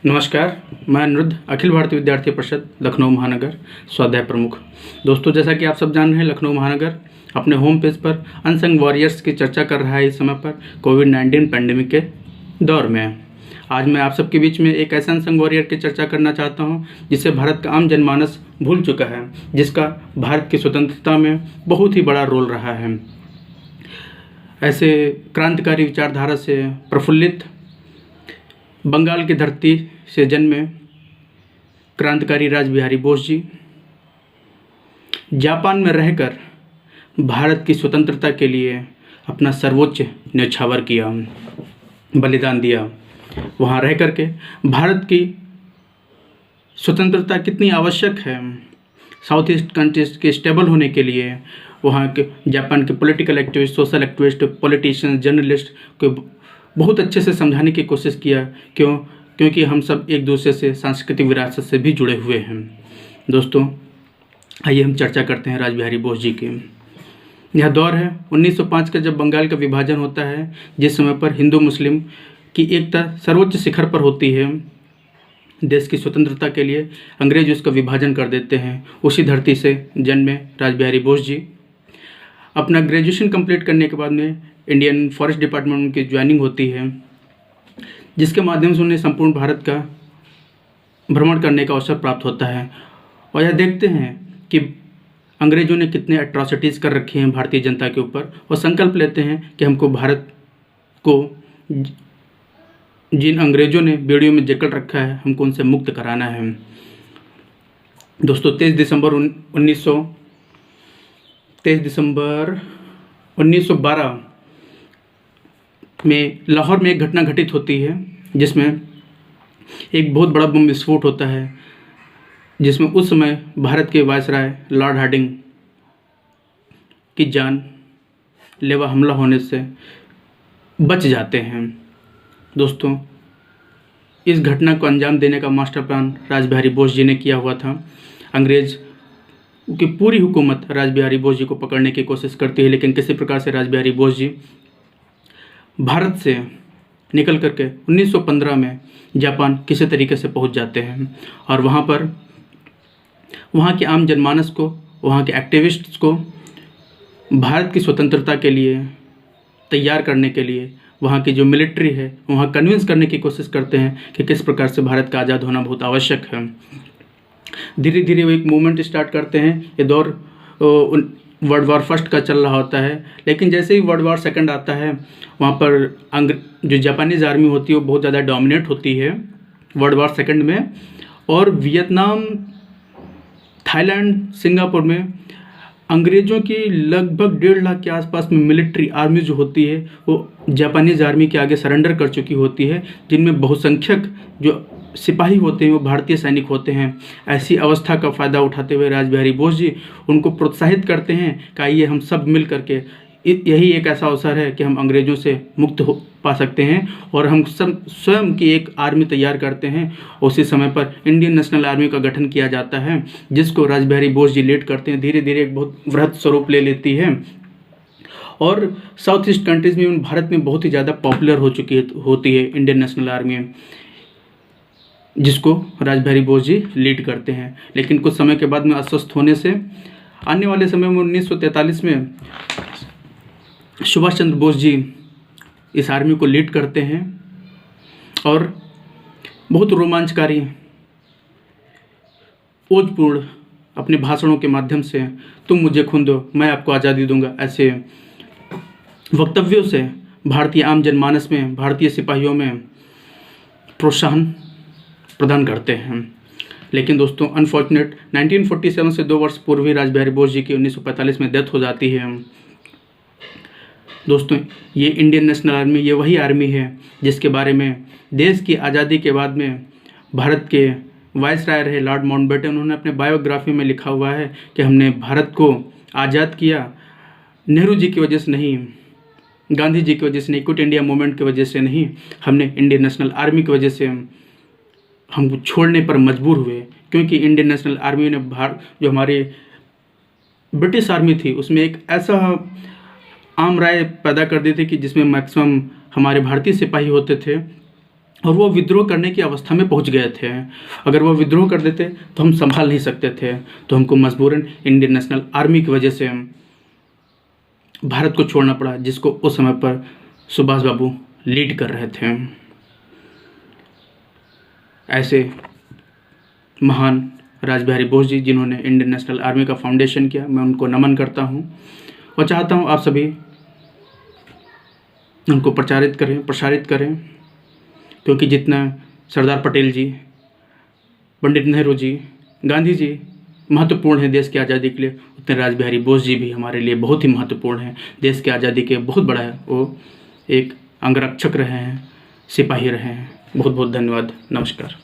नमस्कार, मैं अनिरुद्ध, अखिल भारतीय विद्यार्थी परिषद लखनऊ महानगर स्वाध्याय प्रमुख। दोस्तों, जैसा कि आप सब जान रहे हैं, लखनऊ महानगर अपने होम पेज पर अनसंग वॉरियर्स की चर्चा कर रहा है इस समय पर कोविड-19 पैंडेमिक के दौर में। आज मैं आप सबके बीच में एक ऐसे अनसंग वॉरियर की चर्चा करना चाहता हूं जिसे भारत का आम जनमानस भूल चुका है, जिसका भारत की स्वतंत्रता में बहुत ही बड़ा रोल रहा है। ऐसे क्रांतिकारी विचारधारा से प्रफुल्लित बंगाल की धरती से जन्मे क्रांतिकारी रासबिहारी बोस जी जापान में रहकर भारत की स्वतंत्रता के लिए अपना सर्वोच्च न्यौछावर किया, बलिदान दिया। वहाँ रह कर के भारत की स्वतंत्रता कितनी आवश्यक है, साउथ ईस्ट कंट्रीज के स्टेबल होने के लिए वहाँ के जापान के political activist, social activist, politician, journalist को बहुत अच्छे से समझाने की कोशिश किया। क्योंकि हम सब एक दूसरे से सांस्कृतिक विरासत से भी जुड़े हुए हैं। दोस्तों, आइए हम चर्चा करते हैं रासबिहारी बोस जी की। यह दौर है 1905 का, जब बंगाल का विभाजन होता है, जिस समय पर हिंदू मुस्लिम की एकता सर्वोच्च शिखर पर होती है। देश की स्वतंत्रता के लिए अंग्रेज उसका विभाजन कर देते हैं। उसी धरती से जन्मे रासबिहारी बोस जी अपना ग्रेजुएशन कंप्लीट करने के बाद में इंडियन फॉरेस्ट डिपार्टमेंट में उनकी ज्वाइनिंग होती है, जिसके माध्यम से उन्हें संपूर्ण भारत का भ्रमण करने का अवसर प्राप्त होता है। और यह देखते हैं कि अंग्रेज़ों ने कितने एट्रॉसिटीज़ कर रखी हैं भारतीय जनता के ऊपर, और संकल्प लेते हैं कि हमको भारत को जिन अंग्रेज़ों ने बेड़ियों में जकड़ रखा है, हमको उनसे मुक्त कराना है। दोस्तों, 23 दिसंबर 1912 में लाहौर में एक घटना घटित होती है, जिसमें एक बहुत बड़ा बम विस्फोट होता है, जिसमें उस समय भारत के वायसराय लॉर्ड हार्डिंग की जान लेवा हमला होने से बच जाते हैं। दोस्तों, इस घटना को अंजाम देने का मास्टर प्लान रासबिहारी बोस जी ने किया हुआ था। अंग्रेज की पूरी हुकूमत रासबिहारी बोस जी को पकड़ने की कोशिश करती है, लेकिन किसी प्रकार से रासबिहारी बोस जी भारत से निकल करके 1915 में जापान किसी तरीके से पहुंच जाते हैं, और वहां पर वहां के आम जनमानस को, वहां के एक्टिविस्ट्स को भारत की स्वतंत्रता के लिए तैयार करने के लिए वहाँ की जो मिलिट्री है वहाँ कन्विंस करने की कोशिश करते हैं कि किस प्रकार से भारत का आज़ाद होना बहुत आवश्यक है। धीरे धीरे वो एक मूवमेंट स्टार्ट करते हैं। ये दौर वर्ल्ड वॉर फर्स्ट का चल रहा होता है, लेकिन जैसे ही वर्ल्ड वॉर सेकंड आता है, वहाँ पर जो जापानीज़ आर्मी होती है वो बहुत ज़्यादा डोमिनेट होती है वर्ल्ड वॉर सेकंड में। और वियतनाम, थाईलैंड, सिंगापुर में अंग्रेज़ों की लगभग 1.5 लाख के आसपास में मिलिट्री आर्मी जो होती है वो जापानीज़ आर्मी के आगे सरेंडर कर चुकी होती है, जिनमें बहुसंख्यक जो सिपाही होते हैं वो भारतीय सैनिक होते हैं। ऐसी अवस्था का फ़ायदा उठाते हुए रासबिहारी बोस जी उनको प्रोत्साहित करते हैं कि आइए हम सब मिल करके, यही एक ऐसा अवसर है कि हम अंग्रेज़ों से मुक्त हो पा सकते हैं, और हम सब स्वयं की एक आर्मी तैयार करते हैं। उसी समय पर इंडियन नेशनल आर्मी का गठन किया जाता है, जिसको रासबिहारी बोस जी लीड करते हैं। धीरे धीरे एक बहुत वृहद स्वरूप ले लेती है, और साउथ ईस्ट कंट्रीज़ में, भारत में बहुत ही ज़्यादा पॉपुलर हो चुकी होती है इंडियन नेशनल आर्मी, जिसको रासबिहारी बोस जी लीड करते हैं। लेकिन कुछ समय के बाद में अस्वस्थ होने से आने वाले समय में 1943 में सुभाष चंद्र बोस जी इस आर्मी को लीड करते हैं, और बहुत रोमांचकारी, ओजपूर्ण अपने भाषणों के माध्यम से, तुम मुझे खून दो मैं आपको आज़ादी दूंगा, ऐसे वक्तव्यों से भारतीय आम जनमानस में, भारतीय सिपाहियों में प्रोत्साहन प्रदान करते हैं। लेकिन दोस्तों, अनफॉर्चुनेट 1947 से 2 वर्ष पूर्व ही रासबिहारी बोस जी की 1945 में डेथ हो जाती है। दोस्तों, ये इंडियन नेशनल आर्मी, ये वही आर्मी है जिसके बारे में देश की आज़ादी के बाद में भारत के वायसराय रहे लॉर्ड माउंटबेटन, उन्होंने अपने बायोग्राफी में लिखा हुआ है कि हमने भारत को आज़ाद किया नेहरू जी की वजह से नहीं, गांधी जी की वजह से नहीं, क्विट इंडिया मूवमेंट की वजह से नहीं, हमने इंडियन नेशनल आर्मी की वजह से हम छोड़ने पर मजबूर हुए। क्योंकि इंडियन नेशनल आर्मी ने जो हमारी ब्रिटिश आर्मी थी उसमें एक ऐसा आम राय पैदा कर दी थी कि जिसमें मैक्सिमम हमारे भारतीय सिपाही होते थे, और वो विद्रोह करने की अवस्था में पहुंच गए थे। अगर वो विद्रोह कर देते तो हम संभाल नहीं सकते थे, तो हमको मजबूरन इंडियन नेशनल आर्मी की वजह से भारत को छोड़ना पड़ा, जिसको उस समय पर सुभाष बाबू लीड कर रहे थे। ऐसे महान रासबिहारी बोस जी, जिन्होंने इंडियन नेशनल आर्मी का फाउंडेशन किया, मैं उनको नमन करता हूँ और चाहता हूँ आप सभी उनको प्रसारित करें, क्योंकि जितना सरदार पटेल जी, पंडित नेहरू जी, गांधी जी महत्वपूर्ण हैं देश की आज़ादी के लिए, उतने रासबिहारी बोस जी भी हमारे लिए बहुत ही महत्वपूर्ण हैं। देश की आज़ादी के बहुत बड़ा है, वो एक अंगरक्षक रहे हैं, सिपाही रहे हैं। बहुत बहुत धन्यवाद। नमस्कार।